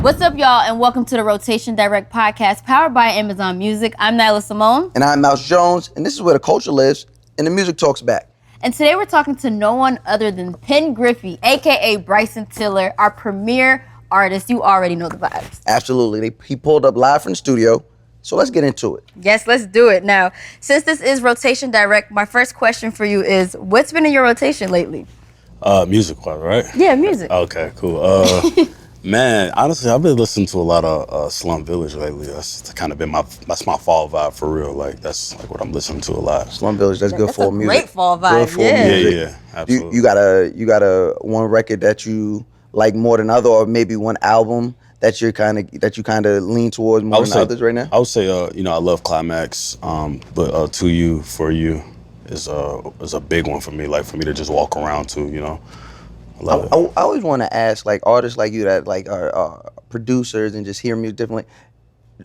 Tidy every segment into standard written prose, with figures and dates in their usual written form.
What's up, y'all, and welcome to the Rotation Direct podcast powered by Amazon Music. I'm Nyla Simone. And I'm Mouse Jones, and this is where the culture lives and the music talks back. And today we're talking to no one other than Penn Griffey, a.k.a. Bryson Tiller, our premier artist. You already know the vibes. Absolutely. He pulled up live from the studio, so let's get into it. Yes, let's do it. Now, since this is Rotation Direct, my first question for you is, what's been in your rotation lately? Music-wise, right? Yeah, music. Okay, cool. Man, honestly, I've been listening to a lot of Slum Village lately. That's kind of been my fall vibe for real. Like that's like what I'm listening to a lot. Slum Village, that's good fall music. Great fall vibe. Yeah, absolutely. You got a one record that you like more than other, or maybe one album that you kind of lean towards more than others right now? I would say, I love Climax, but To You, For You is a big one for me. Like for me to just walk around to, I always want to ask, like, artists like you that like are producers and just hear music differently.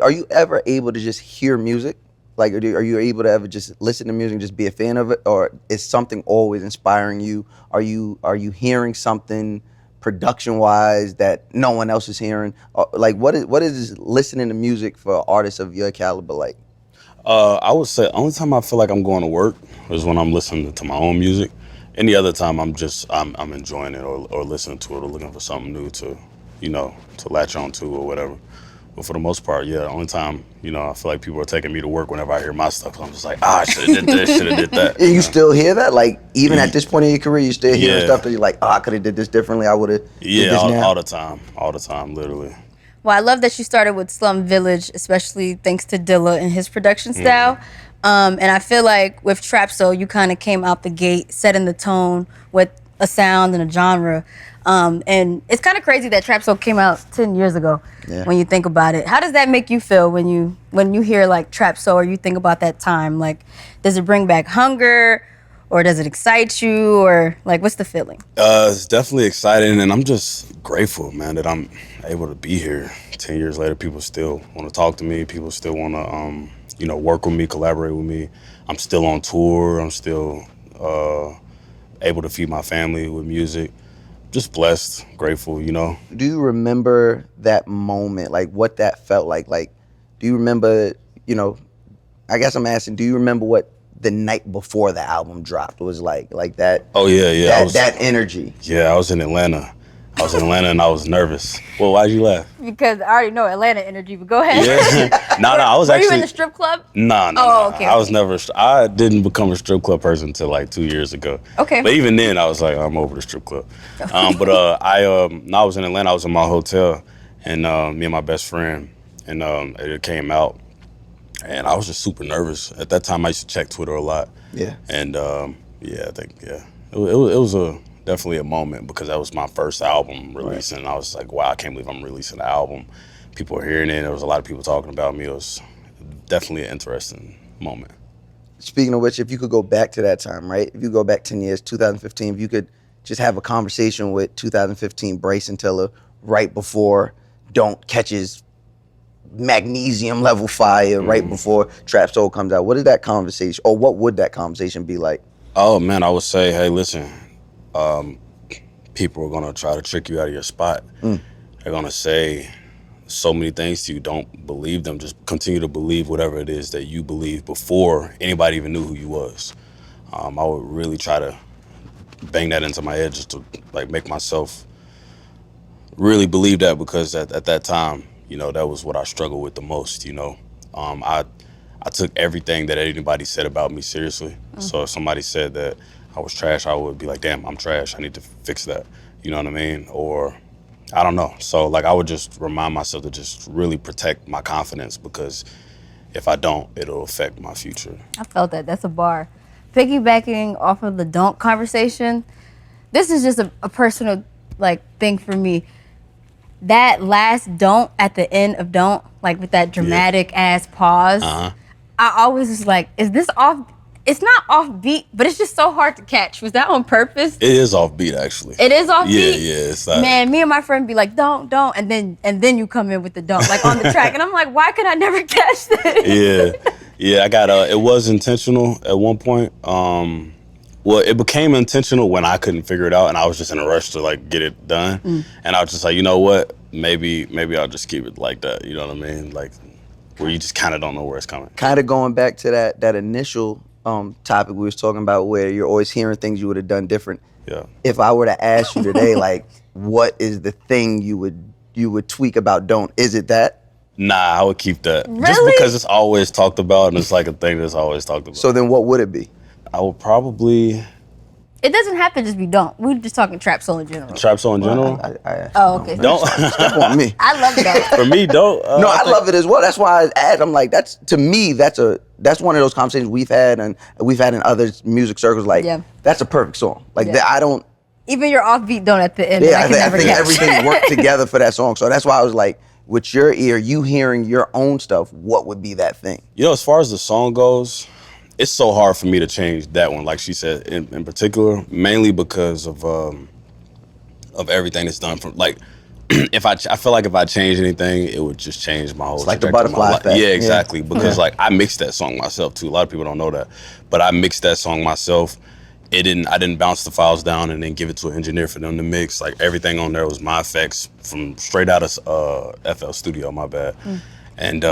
Are you ever able to just hear music? Like, are you able to ever just listen to music and just be a fan of it, or is something always inspiring you? Are you hearing something production-wise that no one else is hearing? Like, what is listening to music for artists of your caliber like? I would say the only time I feel like I'm going to work is when I'm listening to my own music. Any other time I'm enjoying it or listening to it or looking for something new to latch on to or whatever. But for the most part, yeah, the only time, I feel like people are taking me to work whenever I hear my stuff. So I'm just like, I should have did this, should have did that. And you still hear that? Like, even at this point in your career, you still hearing stuff that you're like, I could have did this differently. I would have did this now. All the time, literally. Well, I love that you started with Slum Village, especially thanks to Dilla and his production style. And I feel like with Trap Soul, you kind of came out the gate setting the tone with a sound and a genre. And it's kind of crazy that Trap Soul came out 10 years ago when you think about it. How does that make you feel when you hear like Trap Soul or you think about that time? Like, does it bring back hunger or does it excite you, or like what's the feeling? It's definitely exciting, and I'm just grateful, man, that I'm able to be here 10 years later. People still want to talk to me. People still want to work with me, collaborate with me. I'm still on tour. I'm still able to feed my family with music. Just blessed, grateful, Do you remember that moment, like what that felt like? Like, do you remember, I guess I'm asking, do you remember what the night before the album dropped was like that? Oh, yeah. That energy. Yeah, I was in Atlanta. And I was nervous. Well, why'd you laugh? Because I already know Atlanta energy, but go ahead. Yeah. No, I was Were actually... you in the strip club? No. Okay. I didn't become a strip club person until like 2 years ago. Okay. But even then, I was like, I'm over the strip club. I was in Atlanta. I was in my hotel, and me and my best friend, and it came out, and I was just super nervous. At that time, I used to check Twitter a lot. Yeah. And it was definitely a moment because that was my first album release, and I was like, wow, I can't believe I'm releasing an album. People are hearing it. There was a lot of people talking about me. It was definitely an interesting moment. Speaking of which, if you could go back to that time, right? If you go back 10 years, 2015, if you could just have a conversation with 2015 Bryson Tiller right before Don't catches magnesium level fire, right before Trap Soul comes out, what is that conversation, or what would that conversation be like? Oh, man, I would say, hey, listen, people are going to try to trick you out of your spot. They're going to say so many things to you. Don't believe them. Just continue to believe whatever it is that you believe before anybody even knew who you was. I would really try to bang that into my head just to like make myself really believe that, because at that time, that was what I struggled with the most, I took everything that anybody said about me seriously. So if somebody said that I was trash, I would be like, damn, I'm trash. I need to fix that. You know what I mean? Or I don't know. So like I would just remind myself to just really protect my confidence, because if I don't, it'll affect my future. I felt that. That's a bar. Piggybacking off of the don't conversation, this is just a personal thing for me. That last don't at the end of don't, like with that dramatic ass pause, I always was like, is this off? It's not offbeat, but it's just so hard to catch. Was that on purpose? It is offbeat, actually. It is offbeat? Yeah. It's like, man, me and my friend be like, don't, and then you come in with the don't, like on the track, and I'm like, why could I never catch this? Yeah. I got it was intentional at one point. Well, it became intentional when I couldn't figure it out, and I was just in a rush to like get it done. And I was just like, you know what? maybe I'll just keep it like that. You know what I mean? Like where you just kind of don't know where it's coming. Kind of going back to that initial topic we was talking about, where you're always hearing things you would have done different. Yeah. If I were to ask you today, like, what is the thing you would tweak about Don't? Is it that? Nah, I would keep that. Really? Just because it's always talked about and it's like a thing that's always talked about. So then what would it be? I would probably It doesn't have to just be Don't. We're just talking trap soul in general. trap soul in general. Oh, okay. Don't Step on me. I love Don't. for me, don't. No, I love it as well. That's why I asked. I'm like, that's one of those conversations we've had in other music circles. Like, Yeah. that's a perfect song. Like, Yeah. I don't. Even your offbeat Don't at the end. Yeah, I can never think catch. everything worked together for that song. So that's why I was like, with your ear, you hearing your own stuff, what would be that thing? You know, as far as the song goes, it's so hard for me to change that one. Like she said, in particular, mainly because of everything that's done from like. I feel like if I change anything, it would just change my whole. It's like the trajectory of my butterfly life. effect. Yeah, exactly. Because like I mixed that song myself too. A lot of people don't know that, but I mixed that song myself. I didn't bounce the files down and then give it to an engineer for them to mix. Like everything on there was my effects from straight out of FL Studio. My bad. And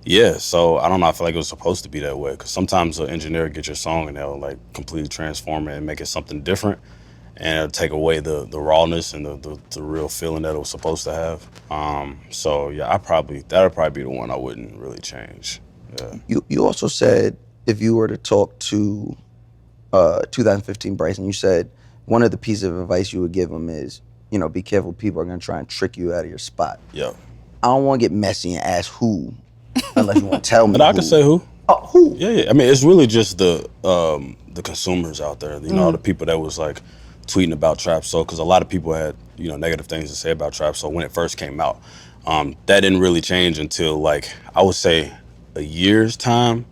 yeah, so I don't know. I feel like it was supposed to be that way because sometimes an engineer will get your song and they'll like completely transform it and make it something different, and it'll take away the rawness and the real feeling that it was supposed to have. So yeah, that'd probably be the one I wouldn't really change. Yeah. You also said if you were to talk to 2015 Bryson, you said one of the pieces of advice you would give him is, be careful. People are going to try and trick you out of your spot. Yeah. I don't want to get messy and ask who, unless you want to tell me. But I can say who. Oh, who? Yeah. I mean, it's really just the consumers out there. You know, the people that was like tweeting about trap soul, because a lot of people had negative things to say about trap soul when it first came out. That didn't really change until like I would say a year's time.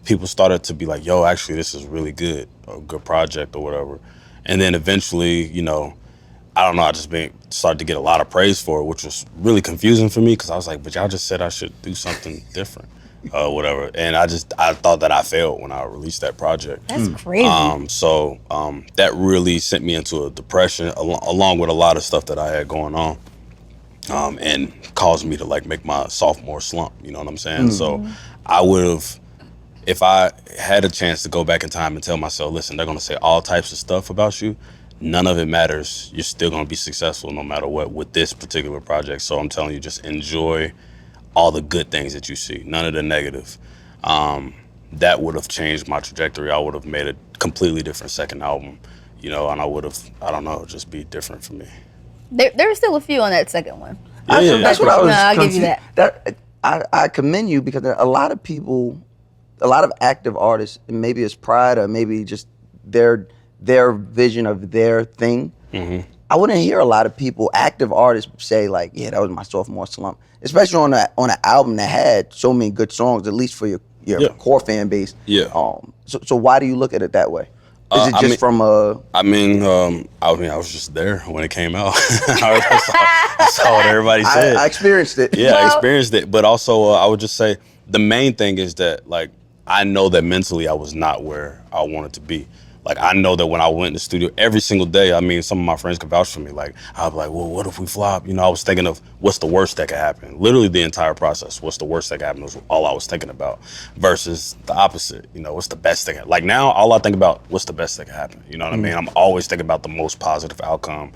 People started to be like, yo, actually, this is really good, a good project or whatever. And then eventually, I don't know, I just started to get a lot of praise for it, which was really confusing for me because I was like, but y'all just said I should do something different, whatever. And I thought that I failed when I released that project. That's crazy. So that really sent me into a depression along with a lot of stuff that I had going on. And caused me to like make my sophomore slump, you know what I'm saying? So I would have, if I had a chance to go back in time and tell myself, listen, they're gonna say all types of stuff about you, none of it matters. You're still gonna be successful no matter what with this particular project. So I'm telling you, just enjoy all the good things that you see, none of the negative. That would have changed my trajectory. I would have made a completely different second album, and I would have, I don't know, just be different for me. There were still a few on that second one. Yeah. That's what I was. No, I'll give you that. I commend you because a lot of people, a lot of active artists, and maybe it's pride or maybe just their vision of their thing. Mm-hmm. I wouldn't hear a lot of people, active artists, say like, "Yeah, that was my sophomore slump." Especially on an album that had so many good songs, at least for your core fan base. Yeah. So why do you look at it that way? Is it just from a? I was just there when it came out. I saw what everybody said. I experienced it. Yeah, I experienced it. But also, I would just say the main thing is that, like, I know that mentally I was not where I wanted to be. Like, I know that when I went in the studio every single day, I mean, some of my friends could vouch for me. Like, I'd be like, well, what if we flop? I was thinking of what's the worst that could happen. Literally the entire process, what's the worst that could happen was all I was thinking about versus the opposite. What's the best thing? Like now, all I think about, what's the best that could happen? You know what I mean? I'm always thinking about the most positive outcome.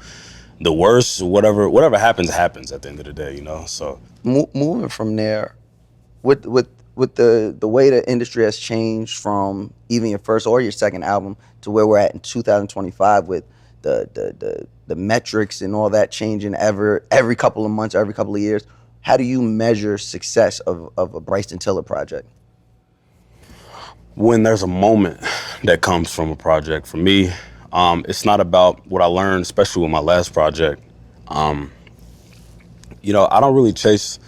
The worst, whatever happens at the end of the day, so. Moving from there, with the way the industry has changed from even your first or your second album to where we're at in 2025 with the metrics and all that changing every couple of months, every couple of years, how do you measure success of a Bryson Tiller project? When there's a moment that comes from a project, for me, it's not about what I learned, especially with my last project. I don't really chase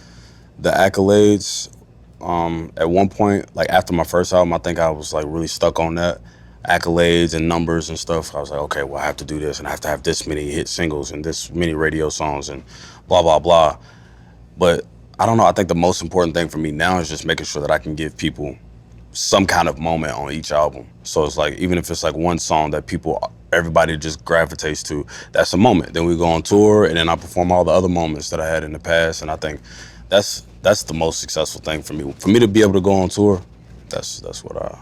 the accolades. At one point, like after my first album, I think I was like really stuck on that, accolades and numbers and stuff. I was like, okay, well, I have to do this and I have to have this many hit singles and this many radio songs and blah, blah, blah. But I don't know, I think the most important thing for me now is just making sure that I can give people some kind of moment on each album. So it's like, even if it's like one song that people everybody just gravitates to. That's a moment. Then we go on tour, and then I perform all the other moments that I had in the past. And I think that's the most successful thing for me. For me to be able to go on tour, that's what I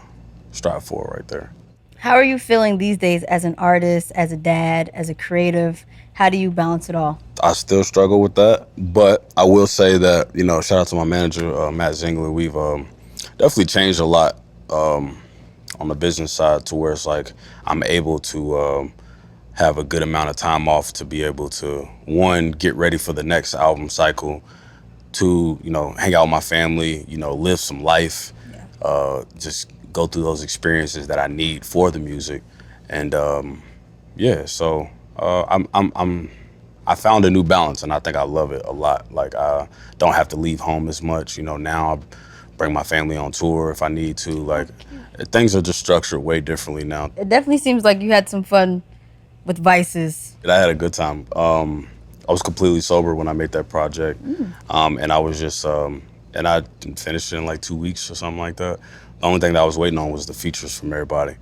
strive for right there. How are you feeling these days as an artist, as a dad, as a creative? How do you balance it all? I still struggle with that, but I will say that, you know, shout out to my manager, Matt Zingler. We've definitely changed a lot on the business side to where it's like I'm able to have a good amount of time off to be able to, one, get ready for the next album cycle, two, you know, hang out with my family, you know, live some life, just go through those experiences that I need for the music. And so I found a new balance, and I think I love it a lot. Like, I don't have to leave home as much. You know, now I bring my family on tour if I need to. Like, things are just structured way differently now. It definitely seems like you had some fun with Vices. I had a good time. I was completely sober when I made that project, and I was just, and I finished it in like 2 weeks or something like that. The only thing that I was waiting on was the features from everybody.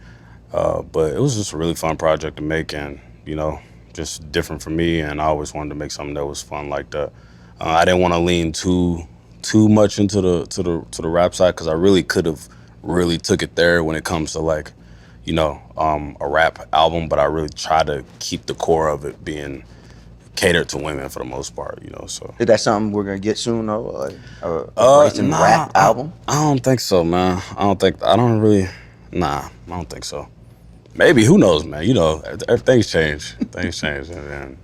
But it was just a really fun project to make, and, you know, just different for me, and I always wanted to make something that was fun like that. I didn't want to lean too much into the rap side, because I really could have really took it there when it comes to, like, you know, a rap album, but I really try to keep the core of it being catered to women for the most part, you know. So Is that something we're gonna get soon, though? Like a Bryson rap album? I don't think so, man. I don't think so. Maybe, who knows, man? You know, things change. Things change. And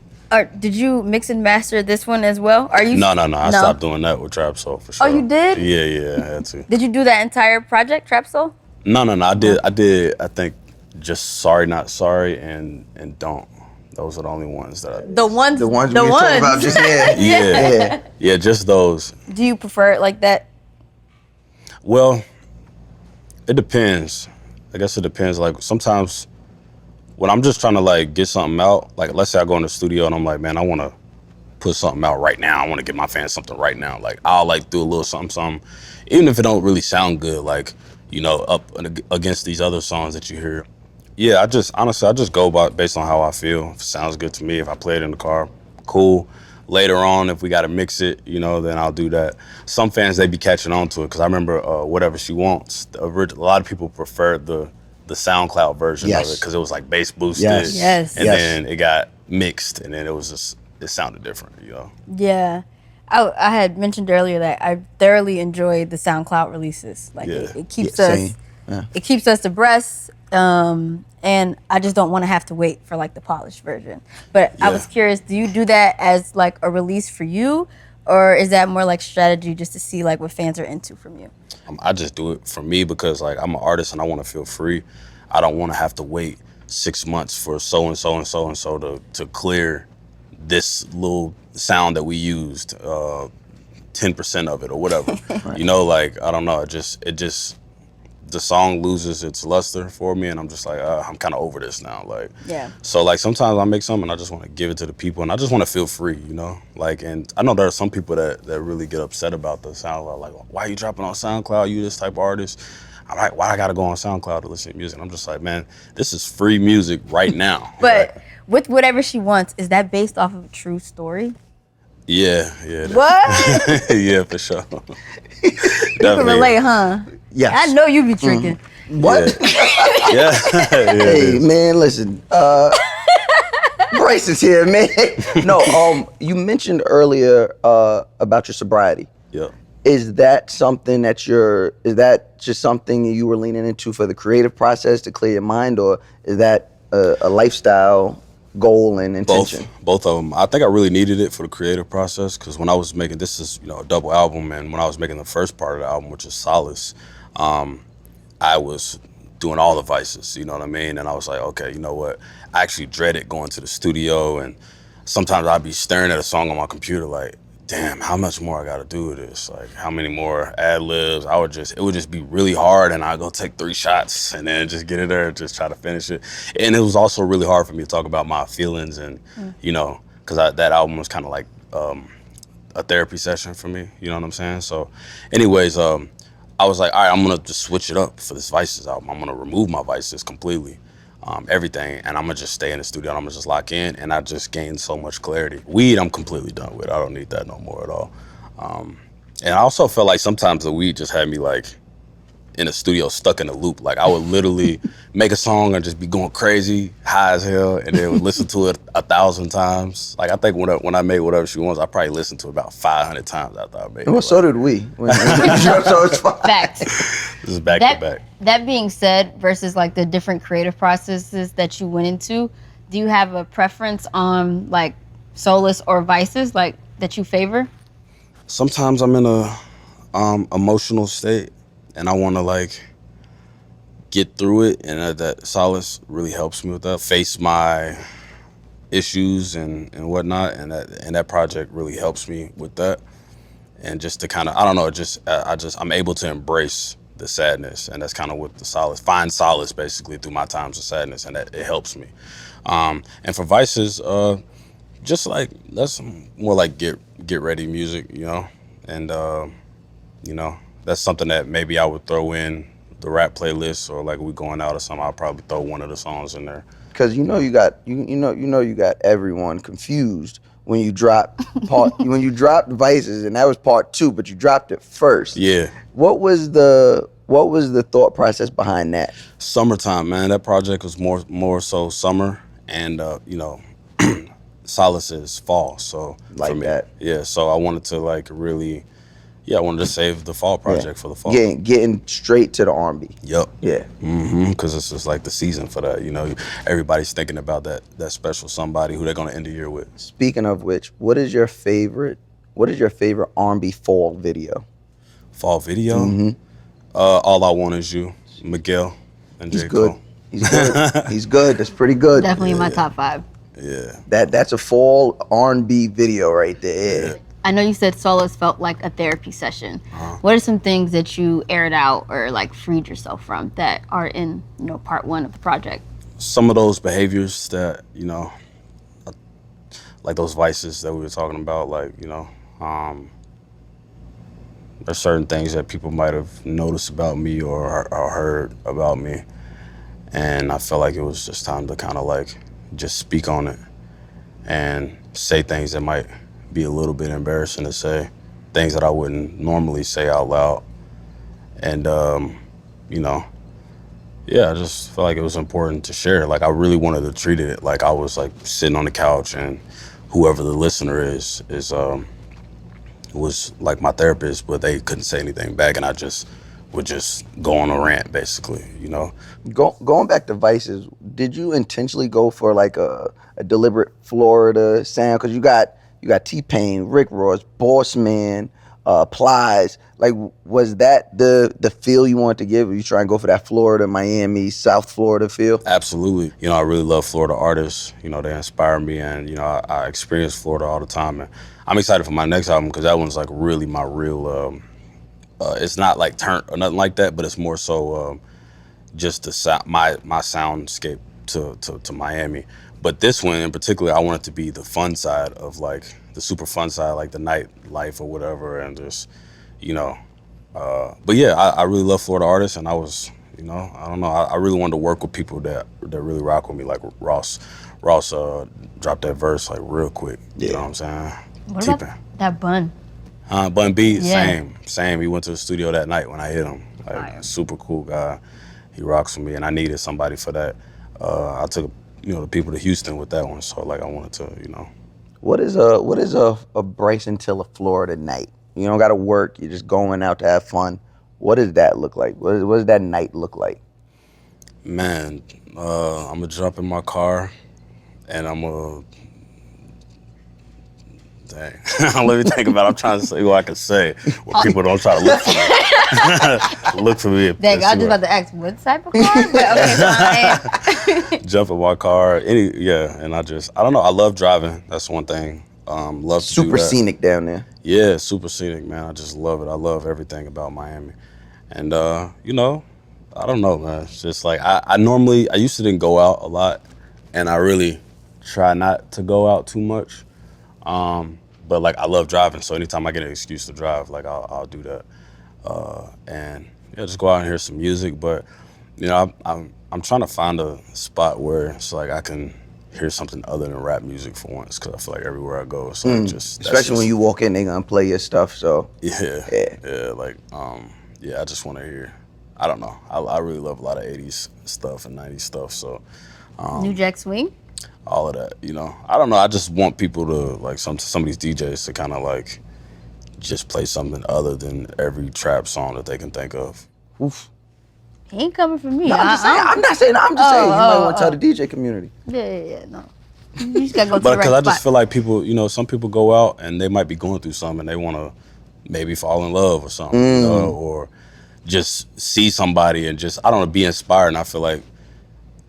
Did you mix and master this one as well? Are you? No. I stopped doing that with Trap Soul for sure. Oh, you did? Yeah, I had to. Did you do that entire project, Trap Soul? No. I did. I think just Sorry Not Sorry and Don't. Those are the only ones that I did. The ones we were talking about just Yeah, just those. Do you prefer it like that? Well, it depends. I guess it depends. Like, sometimes when I'm just trying to, like, get something out, like, let's say I go in the studio and I'm like, man, I want to put something out right now. I want to give my fans something right now. Like, I'll, like, do a little something, even if it don't really sound good, like, you know, up against these other songs that you hear. Yeah, I just go based on how I feel. If it sounds good to me, if I play it in the car, cool. Later on, if we got to mix it, you know, then I'll do that. Some fans, they be catching on to it, because I remember Whatever She Wants. A lot of people preferred the SoundCloud version of it, because it was like bass boosted. Yes. And then it got mixed, and then it sounded different, you know. Yeah. I had mentioned earlier that I thoroughly enjoyed the SoundCloud releases. Like, it keeps us it keeps us abreast. And I just don't want to have to wait for, like, the polished version. But I was curious, do you do that as, like, a release for you, or is that more like strategy just to see, like, what fans are into from you? I just do it for me because, like, I'm an artist and I want to feel free. I don't want to have to wait 6 months for so and so to clear this little sound that we used, 10% of it or whatever. Right. You know, like, I don't know. It just the song loses its luster for me, and I'm just like, I'm kind of over this now. Like, so, like, sometimes I make something and I just want to give it to the people, and I just want to feel free, you know. Like, and I know there are some people that really get upset about the SoundCloud. Like, why are you dropping on SoundCloud? You this type of artist? I'm like, why I gotta go on SoundCloud to listen to music? I'm just like, man, this is free music right now. But with Whatever She Wants, is that based off of a true story? Yeah. What? Yeah, for sure. You can relate, huh? Yes. I know you be tricking. What? Yeah. Hey, man, listen. Bryson's here, man. No, you mentioned earlier about your sobriety. Yeah. Is that something is that just something you were leaning into for the creative process to clear your mind, or is that a lifestyle goal and intention? Both of them. I think I really needed it for the creative process, because when I was making, this is, you know, a double album, and when I was making the first part of the album, which is Solace, I was doing all the vices, you know what I mean? And I was like, okay, you know what? I actually dreaded going to the studio, and sometimes I'd be staring at a song on my computer like, damn, how much more I gotta do with this? Like, how many more ad-libs? It would just be really hard, and I'd go take 3 shots and then just get in there and just try to finish it. And it was also really hard for me to talk about my feelings, and, you know, because that album was kind of like a therapy session for me, you know what I'm saying? So anyways, I was like, all right, I'm gonna just switch it up for this Vices album. I'm gonna remove my vices completely. everything, and I'm gonna just stay in the studio and I'm gonna just lock in, and I just gained so much clarity. Weed, I'm completely done with. I don't need that no more at all. And I also felt like sometimes the weed just had me like in a studio stuck in a loop. Like I would literally make a song and just be going crazy, high as hell, and then would listen to it 1,000 times. Like I think when I made Whatever She Wants, I probably listened to it about 500 times after I made it. Well, so did we. So it's fine. Fact. This is back to back. That being said, versus like the different creative processes that you went into, do you have a preference on like Solace or Vices, like that you favor? Sometimes I'm in a emotional state and I want to like get through it, and that Solace really helps me with that. Face my issues and whatnot, and that project really helps me with that. And just to kind of, I don't know, I'm able to embrace the sadness, and that's kind of what the solace, find solace basically through my times of sadness, and that it helps me. And for Vices, just like that's more like get ready music, you know, and you know, that's something that maybe I would throw in the rap playlist, or like we going out or something, I'll probably throw one of the songs in there. Because you got everyone confused when you dropped when you dropped Vices, and that was part 2, but you dropped it first. Yeah. What was the thought process behind that? Summertime, man. That project was more so summer, and you know, Solace is fall. So Like for me, that. yeah. So I wanted to like really, I wanted to save the fall project for the fall. Getting straight to the R&B. Yep. Yeah. Because it's just like the season for that. You know, everybody's thinking about that special somebody who they're gonna end the year with. Speaking of which, what is your favorite R&B fall video? Fall video. All I Want Is You, Miguel and He's J. good. Cole. He's good. He's good. That's pretty good. Definitely in my top 5. Yeah. That's a fall R&B video right there. I know you said Solace felt like a therapy session. What are some things that you aired out or like freed yourself from that are in, you know, part 1 of the project? Some of those behaviors that, you know, like those vices that we were talking about, like, you know, there's certain things that people might have noticed about me or heard about me, and I felt like it was just time to kind of like just speak on it and say things that might be a little bit embarrassing to say, things that I wouldn't normally say out loud. And you know, I just felt like it was important to share. Like I really wanted to treat it like I was like sitting on the couch, and whoever the listener was like my therapist, but they couldn't say anything back, and I just would just go on a rant, basically, you know. Going back to Vices, did you intentionally go for like a deliberate Florida sound? Because you got T-Pain, Rick Ross, Boss Man, Plies. Like, was that the feel you wanted to give? Were you trying to go for that Florida, Miami, South Florida feel? Absolutely. You know, I really love Florida artists. You know, they inspire me, and you know, I experience Florida all the time, and I'm excited for my next album because that one's like really my real. It's not like turn or nothing like that, but it's more so just the my soundscape to Miami. But this one in particular, I want it to be the fun side of like the super fun side, like the nightlife or whatever, and just, you know. But yeah, I really love Florida artists, and I was, you know, I don't know, I really wanted to work with people that really rock with me, like Ross. Ross dropped that verse like real quick. Yeah. You know what I'm saying? What about that Bun? Bun B, Yeah. same. He went to the studio that night when I hit him. Like, Fire. super cool guy. He rocks with me, and I needed somebody for that. I took, you know, the people to Houston with that one, so like I wanted to, you know. What is a Bryson Tiller Florida night? You don't got to work. You're just going out to have fun. What does that look like? What does that night look like? Man, I'm gonna jump in my car, and I'm gonna. Dang. Let me think about it. I'm trying to say what I can say where people don't try to look for me. Look for me. Dang, I was just about to ask what type of car, but okay, fine. Jump in my car, and I don't know. I love driving. That's one thing. Love to do Super that. scenic down there. Yeah, super scenic, man. I just love it. I love everything about Miami, and you know, I don't know, man. It's just like I used to didn't go out a lot, and I really try not to go out too much. But like I love driving, so anytime I get an excuse to drive, like I'll do that. And just go out and hear some music. But you know, I'm trying to find a spot where it's like I can hear something other than rap music for once, because I feel like everywhere I go, it's like Especially when you walk in, they gonna play your stuff. So yeah, like I just want to hear. I don't know. I really love a lot of 80s stuff and 90s stuff. So New Jack Swing. all of that, you know. I don't know. I just want people to like some of these DJs to kind of like just play something other than every trap song that they can think of. oof. He ain't coming from me. No, I'm just saying. I'm not saying. I'm just saying. You might want to tell the DJ community. Yeah, no. You just gotta go to But the right because I just spot. feel like people, you know, some people go out and they might be going through something and they want to maybe fall in love or something, you know, or just see somebody and just, I don't know, be inspired. And I feel like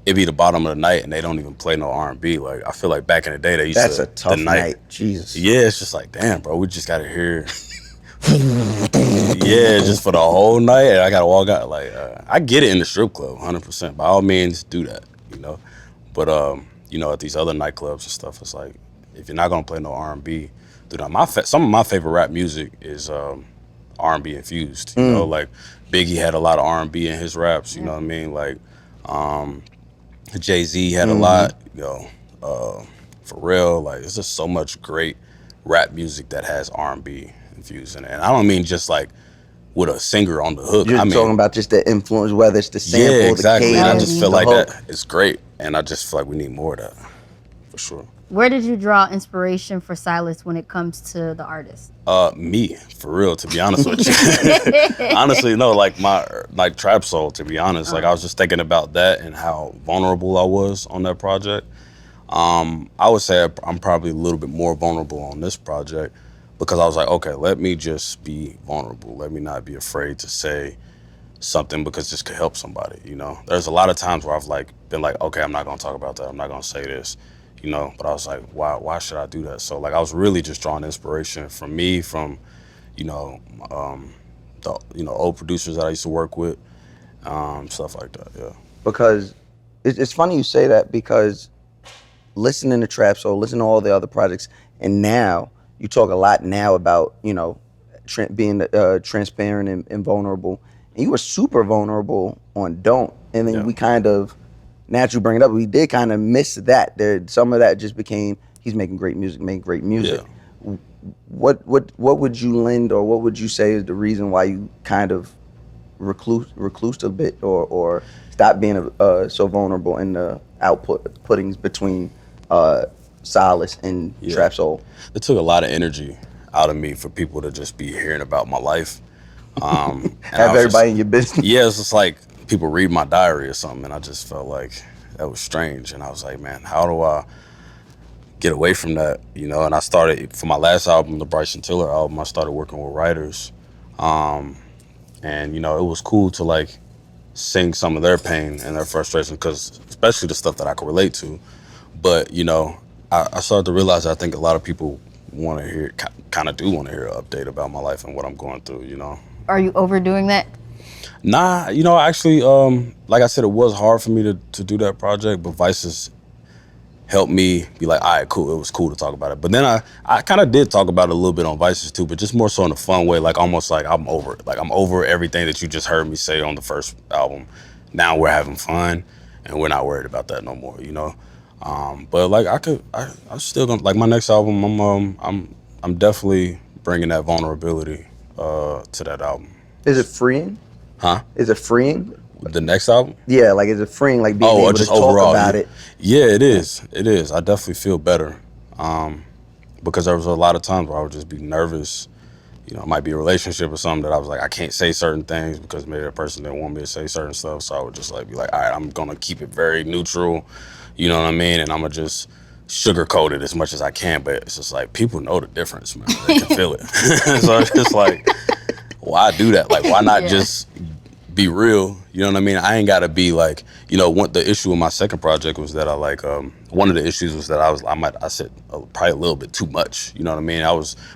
it be the bottom of the night and they don't even play no R&B. Like, I feel like back in the day, they used That's to. a tough the night. Jesus. Yeah, it's just like, damn, bro, we just got to hear. Yeah, just for the whole night. And I got to walk out. Like, I get it in the strip club, 100%. By all means, do that, you know. But, you know, at these other nightclubs and stuff, it's like, if you're not going to play no R&B, do that. Some of my favorite rap music is R&B infused, you know. Like, Biggie had a lot of R&B in his raps, you know what I mean? Like, Jay-Z had a lot, you know, for real. Like, it's just so much great rap music that has R&B infused in it. And I don't mean just like with a singer on the hook. You're I mean, talking about just the influence, whether it's the sample, yeah, exactly. the And I cadence, just feel the like hook. that it's great. And I just feel like we need more of that, for sure. Where did you draw inspiration for Silas when it comes to the artist? Me, for real, to be honest with you. Honestly, no, like Trap Soul, to be honest. Like, I was just thinking about that and how vulnerable I was on that project. I would say I'm probably a little bit more vulnerable on this project because I was like, okay, let me just be vulnerable. Let me not be afraid to say something because this could help somebody, you know? There's a lot of times where I've like been like, okay, I'm not gonna talk about that. I'm not gonna say this, you know? But I was like, why should I do that? So like, I was really just drawing inspiration from me, from, you know, the, you know, old producers that I used to work with, stuff like that, yeah. Because it's funny you say that, because listening to Trap Soul, listening to all the other projects, and now you talk a lot now about, you know, being transparent and vulnerable. And you were super vulnerable on Don't. And then we kind of, naturally bring it up, we did kind of miss that. Some of that just became, he's making great music. Yeah. What would you lend, or what would you say is the reason why you kind of reclused a bit, or stopped being so vulnerable in the outputtings between Solace and Trap Soul? It took a lot of energy out of me for people to just be hearing about my life. Have everybody in your business. Yeah, it's just like people read my diary or something, and I just felt like that was strange. And I was like, man, how do I get away from that, you know? And I started, for my last album, the Bryson Tiller album, I started working with writers. And, you know, it was cool to like sing some of their pain and their frustration, because especially the stuff that I could relate to. But, you know, I started to realize I think a lot of people want to hear, kind of do want to hear an update about my life and what I'm going through, you know? Are you overdoing that? Nah, you know, actually, like I said, it was hard for me to do that project, but Vices helped me be like, all right, cool. It was cool to talk about it. But then I kind of did talk about it a little bit on Vices too, but just more so in a fun way, like almost like I'm over it. Like, I'm over everything that you just heard me say on the first album. Now we're having fun and we're not worried about that no more, you know? But like I'm still gonna, like my next album, I'm definitely bringing that vulnerability to that album. Is it freeing? Huh? Is it freeing? The next album? Yeah, like is it freeing, like being able to talk overall, about it? Yeah, it is. It is. I definitely feel better. Because there was a lot of times where I would just be nervous. You know, it might be a relationship or something that I was like, I can't say certain things because maybe that person didn't want me to say certain stuff. So I would just like be like, all right, I'm gonna keep it very neutral. You know what I mean? And I'm gonna just sugarcoat it as much as I can. But it's just like, people know the difference, man. They can feel it. So it's just like, why do that? Like, why not just be real? You know what I mean? I ain't gotta be like, you know, the issue with my second project was that I like, one of the issues was that I said probably a little bit too much. You know what I mean?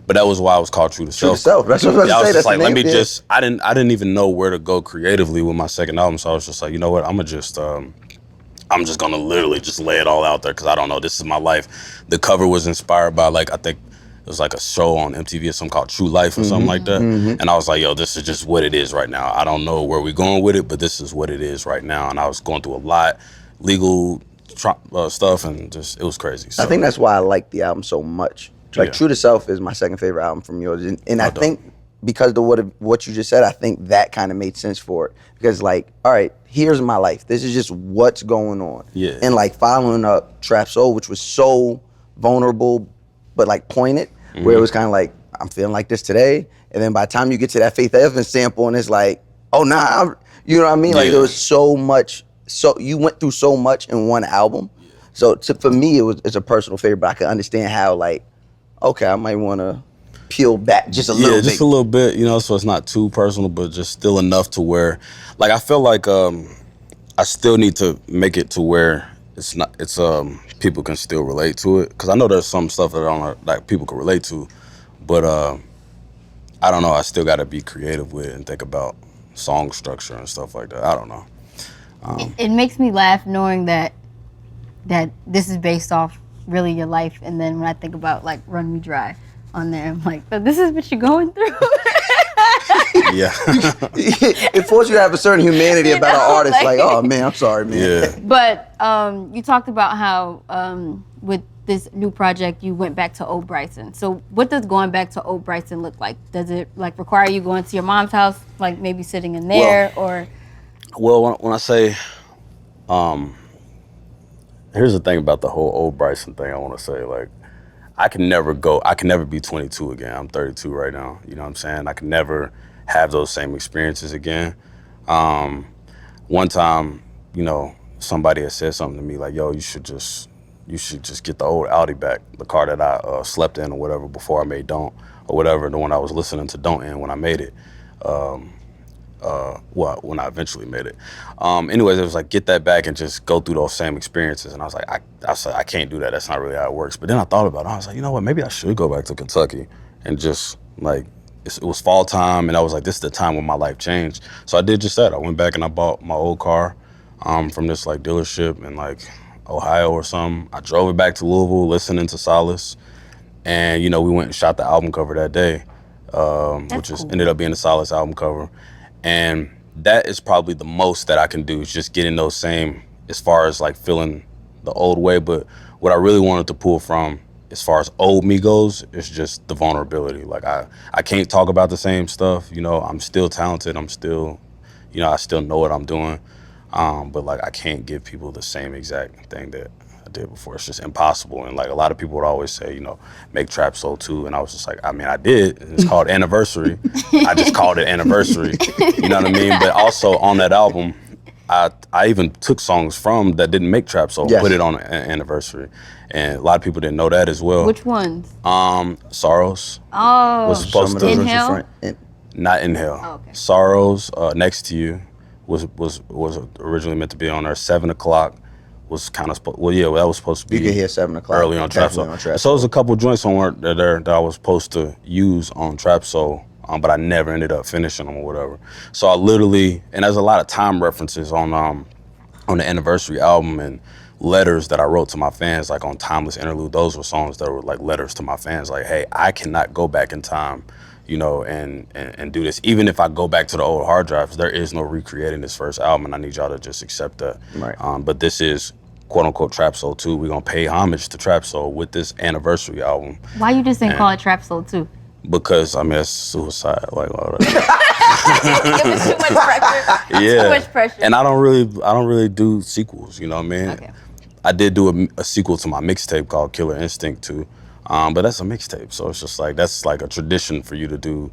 but that was why I was called True to Self. True to Self. That's what I was I about to say. was just That's like, the name. I didn't even know where to go creatively with my second album. So I was just like, you know what? I'm just gonna literally just lay it all out there, because I don't know. This is my life. The cover was inspired by, like, I think was like a show on MTV or something called True Life or something like that. And I was like, yo, this is just what it is right now. I don't know where we're going with it, but this is what it is right now. And I was going through a lot, legal stuff, and just, it was crazy. So, I think that's why I like the album so much. Like True to Self is my second favorite album from yours. And I think because of what you just said, I think that kind of made sense for it. Because like, all right, here's my life. This is just what's going on. Yeah. And like following up Trap Soul, which was so vulnerable, but like pointed, where it was kind of like, I'm feeling like this today. And then by the time you get to that Faith Evans sample and it's like, oh nah, you know what I mean? Like there was so much, so you went through so much in one album. So for me, it's a personal favorite, but I can understand how like, okay, I might want to peel back just a little bit. Yeah, just a little bit, you know, so it's not too personal, but just still enough to where, like, I feel like I still need to make it to where it's people can still relate to it, because I know there's some stuff that I don't like people can relate to, but I don't know, I still got to be creative with it and think about song structure and stuff like that. I don't know. It makes me laugh knowing that this is based off really your life, and then when I think about like Run Me Dry on there, I'm like, so this is what you're going through. Yeah. It forces you to have a certain humanity about an artist. Like, oh man, I'm sorry, man. Yeah. But you talked about how with this new project you went back to old Bryson. So what does going back to old Bryson look like? Does it like require you going to your mom's house, like maybe sitting in there, or? Well, when I say, here's the thing about the whole old Bryson thing. I want to say, like, I can never be 22 again. I'm 32 right now. You know what I'm saying? I can never have those same experiences again. One time, you know, somebody had said something to me like, yo, you should just get the old Audi back, the car that I slept in or whatever before I made Don't, or whatever, the one I was listening to Don't in when I made it. When I eventually made it. Anyways, it was like, get that back and just go through those same experiences. And I was like, I can't do that. That's not really how it works. But then I thought about it. I was like, you know what? Maybe I should go back to Kentucky and just like, it was fall time. And I was like, this is the time when my life changed. So I did just that. I went back and I bought my old car from this like dealership in like Ohio or something. I drove it back to Louisville, listening to Solace. And, you know, we went and shot the album cover that day, which cool. ended up being the Solace album cover. And that is probably the most that I can do, is just getting those same, as far as like feeling the old way. But what I really wanted to pull from, as far as old me goes, is just the vulnerability. Like I can't talk about the same stuff. You know, I'm still talented. I'm still, you know, I still know what I'm doing. But like I can't give people the same exact thing that I did before. It's just impossible. And like a lot of people would always say, you know, make Trap Soul 2. And I was just like, I mean, I did. It's called Anniversary. I just called it Anniversary. You know what I mean? But also on that album, I even took songs from that didn't make Trap Soul, put it on Anniversary. And a lot of people didn't know that as well. Which ones? Sorrows. Oh, was supposed to Inhale? Not Inhale. Oh, okay. Sorrows, Next to You was originally meant to be on there. 7 o'clock was kind of that was supposed to be. You could hear 7 o'clock early on Trap Soul. So there's a couple joints on there that I was supposed to use on Trap Soul, but I never ended up finishing them or whatever. So I literally, and there's a lot of time references on the Anniversary album and letters that I wrote to my fans, like on Timeless Interlude. Those were songs that were like letters to my fans, like, hey, I cannot go back in time, you know, and do this. Even if I go back to the old hard drives, there is no recreating this first album, and I need y'all to just accept that. Right. But this is quote unquote Trap Soul 2. We're gonna pay homage to Trap Soul with this Anniversary album. Why you just didn't call it Trap Soul 2? Because I mean, that's suicide. Like, all It was too much pressure. yeah. Too much pressure. And I don't really do sequels. You know what I mean? Okay. I did do a sequel to my mixtape called Killer Instinct 2, but that's a mixtape, so it's just like that's like a tradition for you to do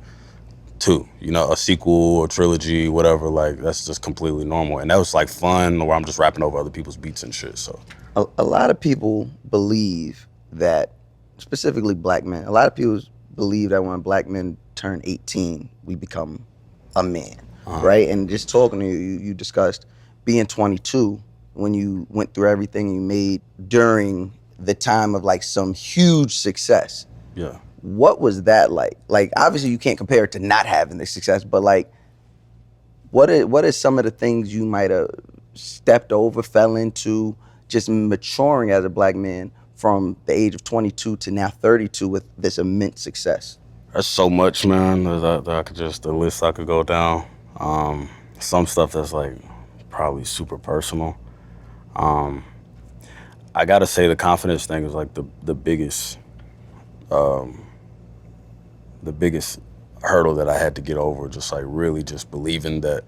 2. You know, a sequel or trilogy, whatever. Like that's just completely normal, and that was like fun, where I'm just rapping over other people's beats and shit. So a lot of people believe that, specifically black men, a lot of people believe that when black men turn 18, we become a man, right? And just talking to you discussed being 22 when you went through everything you made during the time of like some huge success. yeah. What was that like? Like, obviously you can't compare it to not having the success, but like, what are some of the things you might have stepped over, fell into, just maturing as a black man from the age of 22 to now 32 with this immense success? There's so much, man, that I could the list I could go down. Some stuff that's like probably super personal. I gotta say the confidence thing is like the biggest hurdle that I had to get over. Just like really just believing that,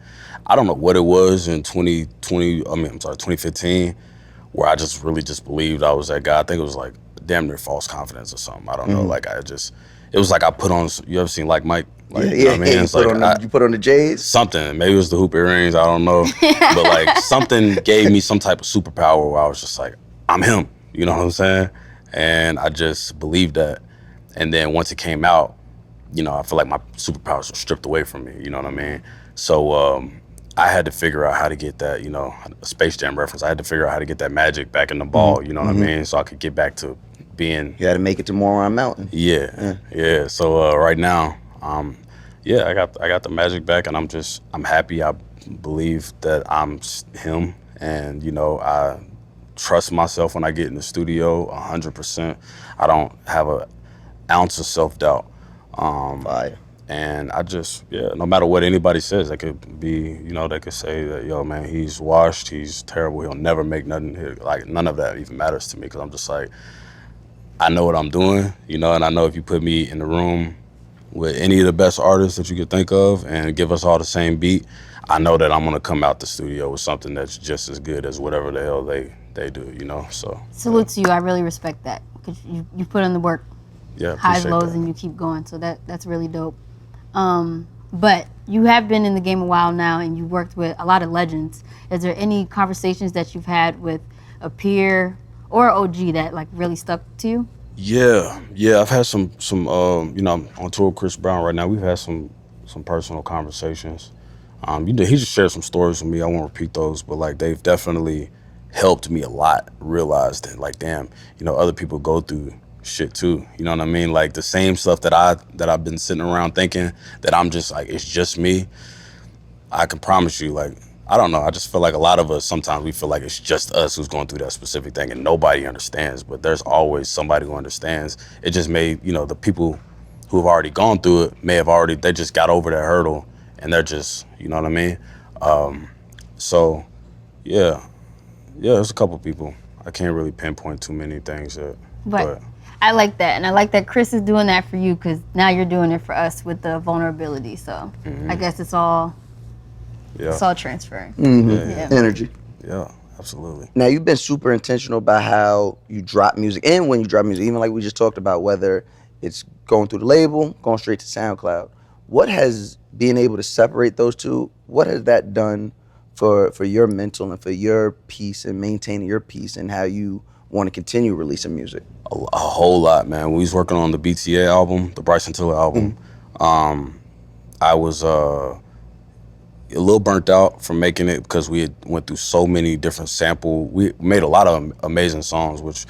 I don't know what it was in 2015, where I just really just believed I was that guy. I think it was like damn near false confidence or something. I don't know. Like it was like I put on, you ever seen like Mike? Like, you know what I mean? It's like you put on the J's? Something. Maybe it was the hoop earrings, I don't know. But like something gave me some type of superpower where I was just like, I'm him. You know what I'm saying? And I just believed that. And then once it came out, you know, I feel like my superpowers were stripped away from me. You know what I mean? So I had to figure out how to get that, you know, a Space Jam reference. I had to figure out how to get that magic back in the ball, you know what I mean? So I could get back to being. You had to make it to Moron Mountain. Yeah. So right now, I got the magic back, and I'm happy. I believe that I'm him, and you know, I trust myself when I get in the studio 100%. I don't have an ounce of self-doubt. Fire. And I no matter what anybody says, they could be, you know, they could say that, yo, man, he's washed, he's terrible, he'll never make nothing. Like, none of that even matters to me, because I'm just like, I know what I'm doing, you know, and I know if you put me in the room with any of the best artists that you could think of and give us all the same beat, I know that I'm gonna come out the studio with something that's just as good as whatever the hell they do, you know. So salute to you. I really respect that, because you put in the work, highs, lows, and you keep going. So that's really dope. But you have been in the game a while now, and you've worked with a lot of legends. Is there any conversations that you've had with a peer or OG that like really stuck to you? Yeah. I've had some. You know, I'm on tour with Chris Brown right now. We've had some personal conversations. He just shared some stories with me. I won't repeat those, but like they've definitely helped me a lot. Realize that, like, damn, you know, other people go through shit too. You know what I mean? Like the same stuff that I've been sitting around thinking that I'm just like, it's just me. I can promise you, like, I don't know. I just feel like a lot of us, sometimes we feel like it's just us who's going through that specific thing and nobody understands, but there's always somebody who understands. It just may, you know, the people who have already gone through it they just got over that hurdle, and they're just, you know what I mean? So yeah, there's a couple people. I can't really pinpoint too many things yet. But I like that, and I like that Chris is doing that for you, because now you're doing it for us with the vulnerability. So I guess it's all transferring. Energy. Yeah, absolutely. Now, you've been super intentional about how you drop music and when you drop music, even like we just talked about, whether it's going through the label, going straight to SoundCloud. What has being able to separate those two, what has that done for your mental and for your peace and maintaining your peace and how you want to continue releasing music? A whole lot, man. We was working on the BTA album, the Bryson Tiller album. I was a little burnt out from making it because we had went through so many different we made a lot of amazing songs, which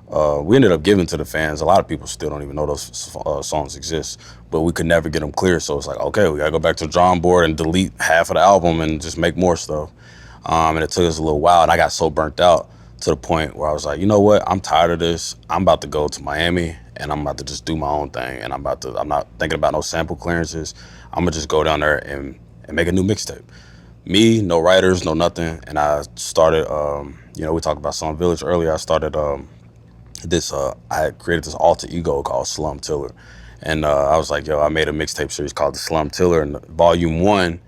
we ended up giving to the fans. A lot of people still don't even know those songs exist, but we could never get them clear. So it's like, okay, we gotta go back to the drawing board and delete half of the album and just make more stuff. And it took us a little while, and I got so burnt out to the point where I was like, you know what? I'm tired of this. I'm about to go to Miami, and I'm about to just do my own thing. And I'm not thinking about no sample clearances. I'm gonna just go down there and make a new mixtape. Me, no writers, no nothing. And I started, you know, we talked about Slum Village earlier. I started I had created this alter ego called Slum Tiller. And I was like, yo, I made a mixtape series called The Slum Tiller, and Volume 1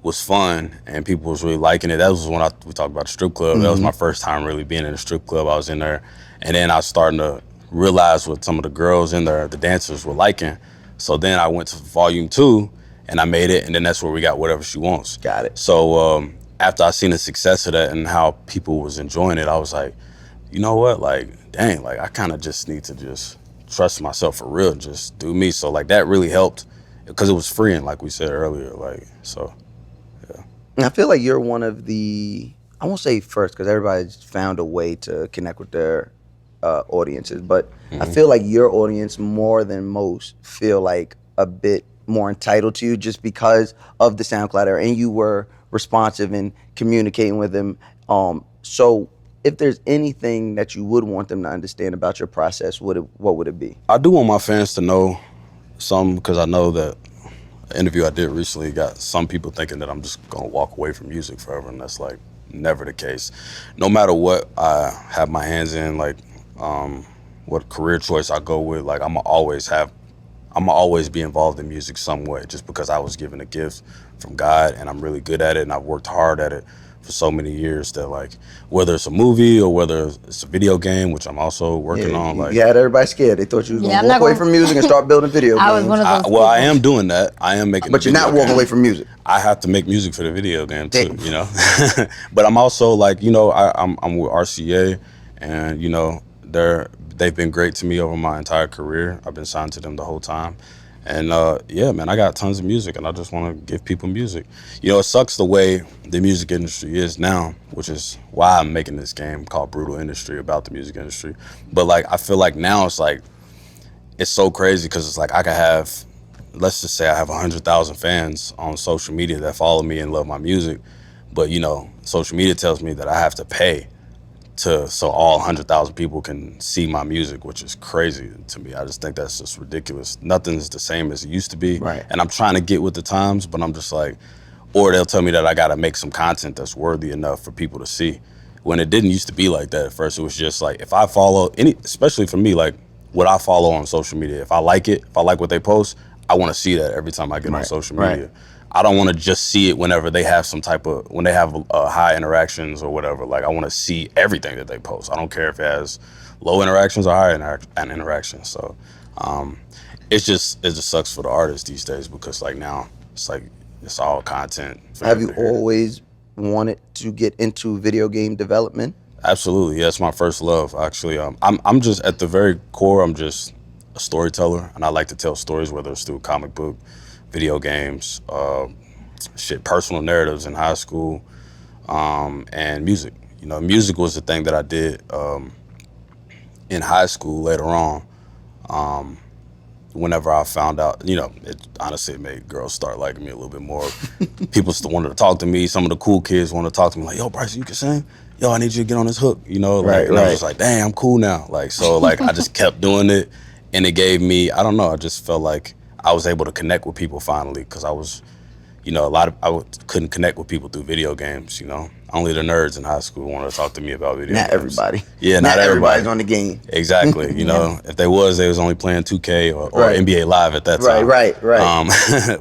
was fun, and people was really liking it. That was when we talked about the strip club. That was my first time really being in a strip club. I was in there, and then I was starting to realize what some of the girls in there, the dancers, were liking. So then I went to Volume 2, and I made it, and then that's where we got Whatever She Wants. Got it. So after I seen the success of that and how people was enjoying it, I was like, you know what, like, dang, like I kind of just need to just trust myself for real, just do me. So like that really helped because it was freeing, like we said earlier, like, so. And I feel like you're one of the, I won't say first, because everybody's found a way to connect with their audiences, but I feel like your audience, more than most, feel like a bit more entitled to you just because of the SoundCloud era, and you were responsive in communicating with them. So if there's anything that you would want them to understand about your process, what would it be? I do want my fans to know some, because I know that an interview I did recently got some people thinking that I'm just gonna walk away from music forever, and that's like never the case. No matter what I have my hands in, like what career choice I go with, like I'm gonna always be involved in music some way, just because I was given a gift from God and I'm really good at it and I've worked hard at it for so many years that, like, whether it's a movie or whether it's a video game, which I'm also working on, like, you had everybody scared. They thought you was Yeah, gonna walk away from music and start building video games. I was one of those. well, I am doing that. I am making. But you're not walking away from music. I have to make music for the video game too, Damn. you know. But I'm also like, you know, I'm with RCA, and you know they've been great to me over my entire career. I've been signed to them the whole time, and yeah, man, I got tons of music, and I just want to give people music. You know, it sucks the way the music industry is now, which is why I'm making this game called Brutal Industry about the music industry. But like, I feel like now it's so crazy, because it's like I could have, let's just say I have 100,000 fans on social media that follow me and love my music, but you know, social media tells me that I have to pay so all 100,000 people can see my music, which is crazy to me. I just think that's just ridiculous. Nothing's the same as it used to be. Right. And I'm trying to get with the times, but I'm just like, or they'll tell me that I gotta make some content that's worthy enough for people to see. When it didn't used to be like that at first. It was just like, if I follow especially for me, like what I follow on social media, if I like it, if I like what they post, I wanna see that every time I get on social media. Right. I don't want to just see it whenever they have when they have high interactions or whatever. Like, I want to see everything that they post. I don't care if it has low interactions or high interactions. So it just sucks for the artists these days, because like now it's like it's all content. Have you always wanted to get into video game development? Absolutely, yeah. It's my first love, actually. I'm just at the very core, I'm just a storyteller, and I like to tell stories, whether it's through comic book, video games, personal narratives in high school, and music. You know, music was the thing that I did in high school later on. Whenever I found out, you know, it made girls start liking me a little bit more. People still wanted to talk to me. Some of the cool kids wanted to talk to me, like, yo, Bryson, you can sing? Yo, I need you to get on this hook, you know? Like, and I was like, dang, I'm cool now. Like, so like, I just kept doing it, and it gave me, I don't know, I just felt like I was able to connect with people finally, because I was, you know, couldn't connect with people through video games, you know. Only the nerds in high school wanted to talk to me about video games. Not everybody. Yeah, not everybody. Everybody's on the game. Exactly, you know. If they was only playing 2K or NBA Live at that time. Right.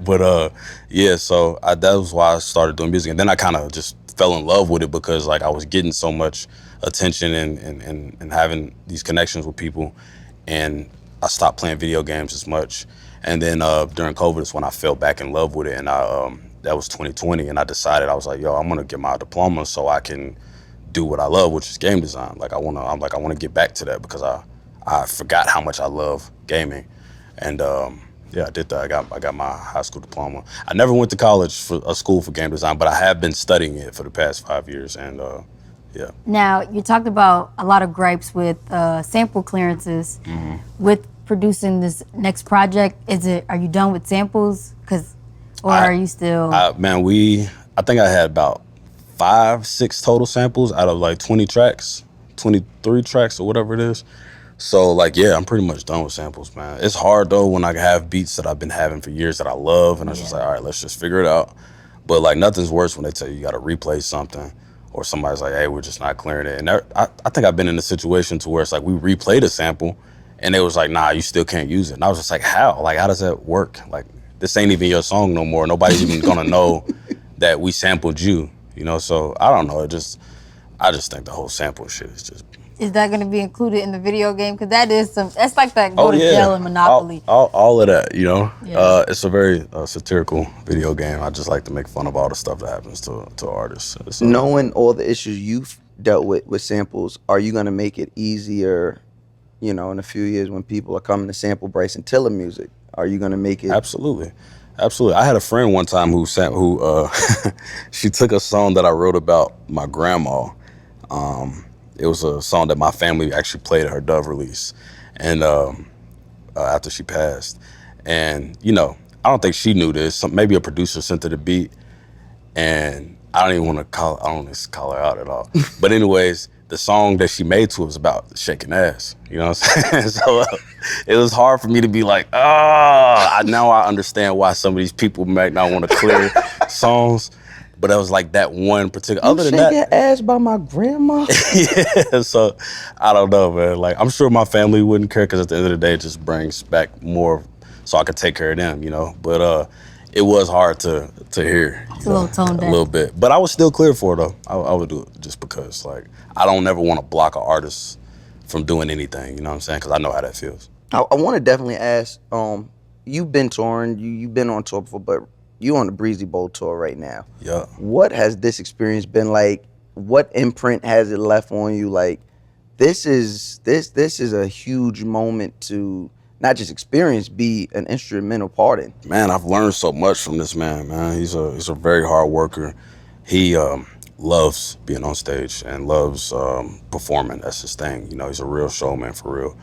But yeah, so that was why I started doing music. And then I kind of just fell in love with it, because like I was getting so much attention and having these connections with people, and I stopped playing video games as much. And then during COVID is when I fell back in love with it, and that was 2020, and I decided, I was like, yo, I'm gonna get my diploma so I can do what I love, which is game design. Like I wanna get back to that, because I forgot how much I love gaming, and yeah, I did that. I got my high school diploma. I never went to college for a school for game design, but I have been studying it for the past 5 years, and yeah. Now, you talked about a lot of gripes with sample clearances. Mm-hmm. With producing this next project, are you done with samples? Are you still? Man, I think I had about 5-6 total samples out of like 20 tracks, 23 tracks or whatever it is. So like, yeah, I'm pretty much done with samples, man. It's hard though when I have beats that I've been having for years that I love, and I was just like, all right, let's just figure it out. But like, nothing's worse when they tell you got to replay something, or somebody's like, hey, we're just not clearing it. And I think I've been in a situation to where it's like, we replayed a sample, and they was like, nah, you still can't use it. And I was just like, how? Like, how does that work? Like, this ain't even your song no more. Nobody's even gonna know that we sampled you, you know? So I don't know. I just think the whole sample shit is just. Is that gonna be included in the video game? Because that's like that go to jail in Monopoly. All of that, you know? Yeah. It's a very satirical video game. I just like to make fun of all the stuff that happens to artists. So. Knowing all the issues you've dealt with samples, are you gonna make it easier, you know, in a few years when people are coming to sample Bryson Tiller music? Are you gonna make it? Absolutely. I had a friend one time who she took a song that I wrote about my grandma. It was a song that my family actually played at her Dove release, and after she passed. And you know, I don't think she knew this. Maybe a producer sent her the beat, and I don't want to call her out at all. But anyways, the song that she made to it was about shaking ass. You know what I'm saying? So it was hard for me to be like, now I understand why some of these people might not want to clear songs. But it was like that one particular. You Other than shaking that, ass by my grandma. yeah. So I don't know, man. Like I'm sure my family wouldn't care because at the end of the day, it just brings back more, so I could take care of them, you know. But it was hard to hear. It's a little tone deaf. A little bit, but I was still clear for it though. I would do it just because, like, I don't ever want to block an artist from doing anything. You know what I'm saying? Because I know how that feels. I want to definitely ask. You've been touring. You've been on tour before, but you on the Breezy Bowl tour right now. Yeah. What has this experience been like? What imprint has it left on you? Like, this is a huge moment to not just experience, be an instrumental part in. Man, I've learned so much from this man. He's a very hard worker. He loves being on stage and loves performing. That's his thing. You know, he's a real showman for real.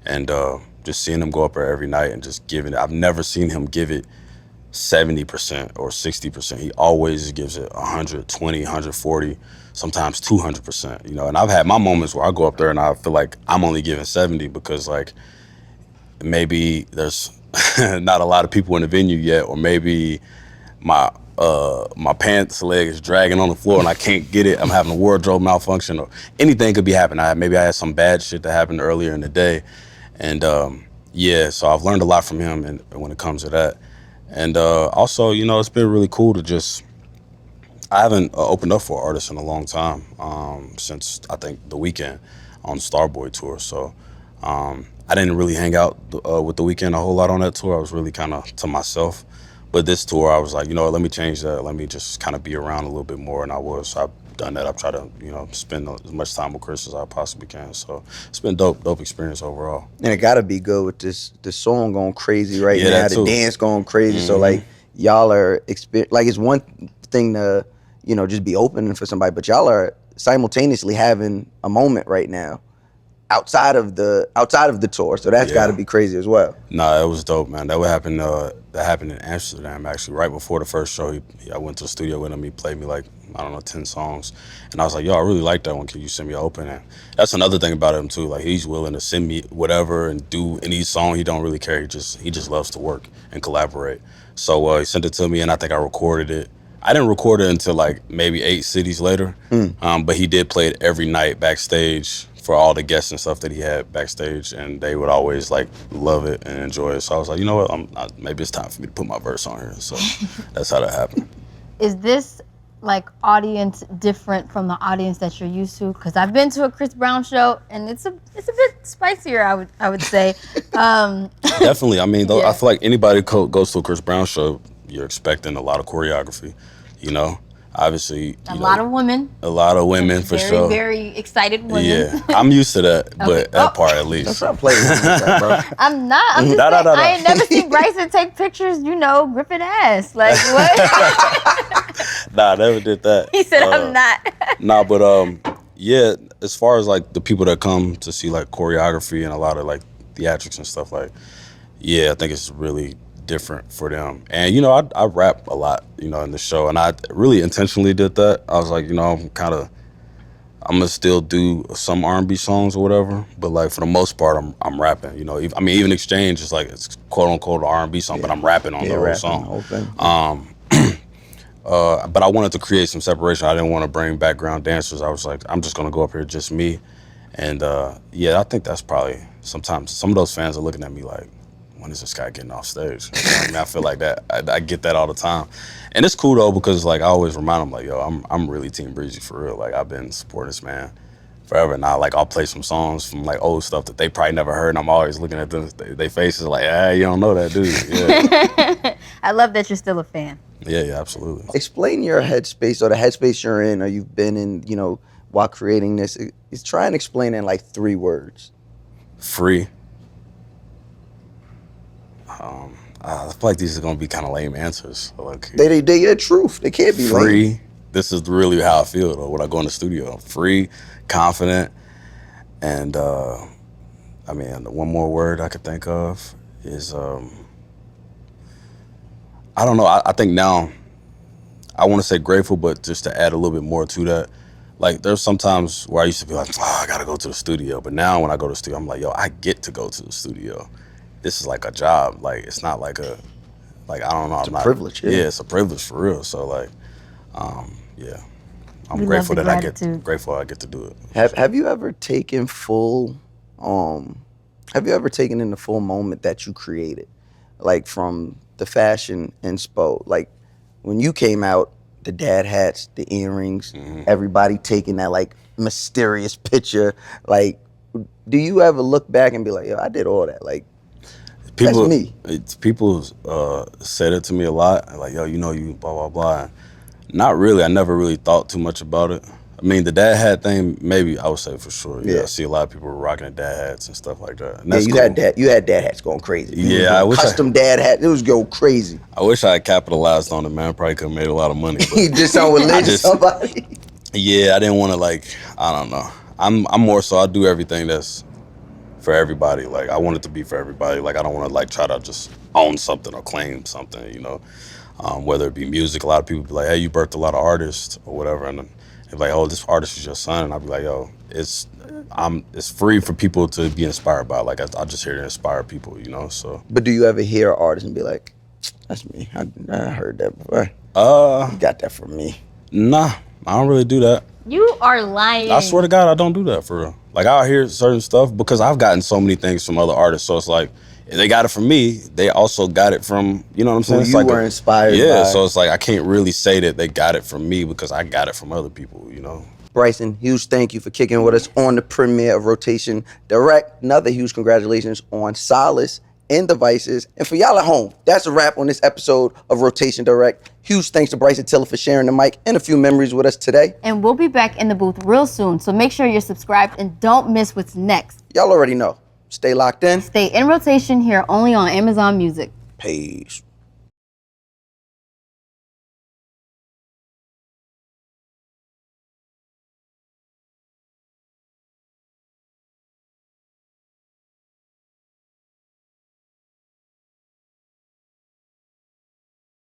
And just seeing him go up there every night and just giving it. I've never seen him give it 70% or 60%. He always gives it 120, 140, sometimes 200%, you know. And I've had my moments where I go up there and I feel like I'm only giving 70 because, like, maybe there's not a lot of people in the venue yet, or maybe my pants leg is dragging on the floor and I can't get it. I'm having a wardrobe malfunction, or anything could be happening. Maybe I had some bad shit that happened earlier in the day. And so I've learned a lot from him and when it comes to that. And also, you know, it's been really cool to just, I haven't opened up for artists in a long time, since I think The Weeknd on the Starboy tour. So I didn't really hang out with The Weeknd a whole lot on that tour. I was really kind of to myself. But this tour, I was like, you know what, let me change that. Let me just kind of be around a little bit more. And I've done that. I've tried to, you know, spend as much time with Chris as I possibly can. So it's been dope experience overall. And it gotta be good with this song going crazy right now, that the too. dance going crazy. So like y'all are like, it's one thing to, you know, just be opening for somebody, but y'all are simultaneously having a moment right now outside of the tour. So that's gotta be crazy as well. Nah, it was dope, man. That happened in Amsterdam, actually, right before the first show. I went to the studio with him. He played me like, I don't know, 10 songs. And I was like, yo, I really like that one. Can you send me an open? And that's another thing about him too. Like, he's willing to send me whatever and do any song. He don't really care. He just loves to work and collaborate. So he sent it to me and I think I recorded it. I didn't record it until like maybe 8 cities later. But he did play it every night backstage for all the guests and stuff that he had backstage, and they would always like love it and enjoy it. So I was like, you know what, maybe it's time for me to put my verse on here. So that's how that happened. Is this like audience different from the audience that you're used to? Because I've been to a Chris Brown show and it's a bit spicier, I would say. Definitely. I mean, I feel like anybody goes to a Chris Brown show, you're expecting a lot of choreography, you know. Obviously, a lot of women. A lot of women, for sure. Very excited women. Yeah, I'm used to that, but that part at least. That's not playing with that, bro. I'm not. I'm just saying, I ain't never seen Bryson take pictures, you know, gripping ass. Like, what? Nah, I never did that. He said, I'm not. Nah, but yeah, as far as like the people that come to see like choreography and a lot of like theatrics and stuff, like, yeah, I think it's really different for them. And you know, I rap a lot, you know, in the show, and I really intentionally did that. I was like, you know, I'm gonna still do some R&B songs or whatever, but like for the most part, I'm rapping. You know, even Exchange is like, it's quote unquote an R&B song, but I'm rapping on the whole song. But I wanted to create some separation. I didn't want to bring background dancers. I was like, I'm just gonna go up here just me, and I think that's probably, sometimes some of those fans are looking at me like, when is this guy getting off stage? You know what I mean, I feel like that. I get that all the time, and it's cool though, because like I always remind them like, yo, I'm really Team Breezy for real. Like, I've been supporting this man forever now. Like, I'll play some songs from like old stuff that they probably never heard, and I'm always looking at them, they faces like, you don't know that, dude. Yeah. I love that you're still a fan. Yeah, absolutely. Explain your headspace, or the headspace you're in, or you've been in, you know, while creating this. Try and explain it in like 3 words. Free. I feel like these are gonna be kind of lame answers. Like, They the truth. They can't be free. lame. This is really how I feel though when I go in the studio. I'm free, confident, and I mean, the one more word I could think of is I don't know. I think now I want to say grateful, but just to add a little bit more to that, like there's sometimes where I used to be like, oh, I gotta go to the studio. But now when I go to the studio, I'm like, yo, I get to go to the studio. This is like a job. Like it's not like I don't know. It's a privilege. Yeah, it's a privilege for real. So like, yeah, I'm We grateful love the that gratitude. I get to do it. Have you ever taken full? Have you ever taken in the full moment that you created, like from the fashion inspo? Like when you came out, the dad hats, the earrings, everybody taking that like mysterious picture. Like, do you ever look back and be like, yo, I did all that? Like, that's me. People said it to me a lot. Like, yo, you know, you blah blah blah. Not really. I never really thought too much about it. I mean, the dad hat thing, maybe I would say for sure. Yeah, I see a lot of people rocking the dad hats and stuff like that. And that's cool. You had dad hats going crazy. Yeah, I wish custom dad hat. It was go crazy. I wish I had capitalized on it, man. I probably could have made a lot of money. You just sound religious. Somebody. Yeah, I didn't want to I don't know. I'm more so I do everything that's for everybody. Like I want it to be for everybody. Like I don't want to try to just own something or claim something, you know. Whether it be music, a lot of people be like, hey, you birthed a lot of artists or whatever, and they're like, oh, this artist is your son, and I'll be like, yo, it's free for people to be inspired by. Like I'm just here to inspire people, you know. So. But do you ever hear an artist and be like, that's me? I heard that before. You got that from me. Nah, I don't really do that. You are lying. I swear to God, I don't do that for real. Like I'll hear certain stuff because I've gotten so many things from other artists. So it's like, if they got it from me, they also got it from, you know what I'm saying? Well, you were inspired by. Yeah, so it's like I can't really say that they got it from me because I got it from other people, you know? Bryson, huge thank you for kicking with us on the premiere of Rotation Direct. Another huge congratulations on Solace and The Vices. And for y'all at home, that's a wrap on this episode of Rotation Direct. Huge thanks to Bryson Tiller for sharing the mic and a few memories with us today. And we'll be back in the booth real soon, so make sure you're subscribed and don't miss what's next. Y'all already know. Stay locked in. Stay in rotation here only on Amazon Music. Peace.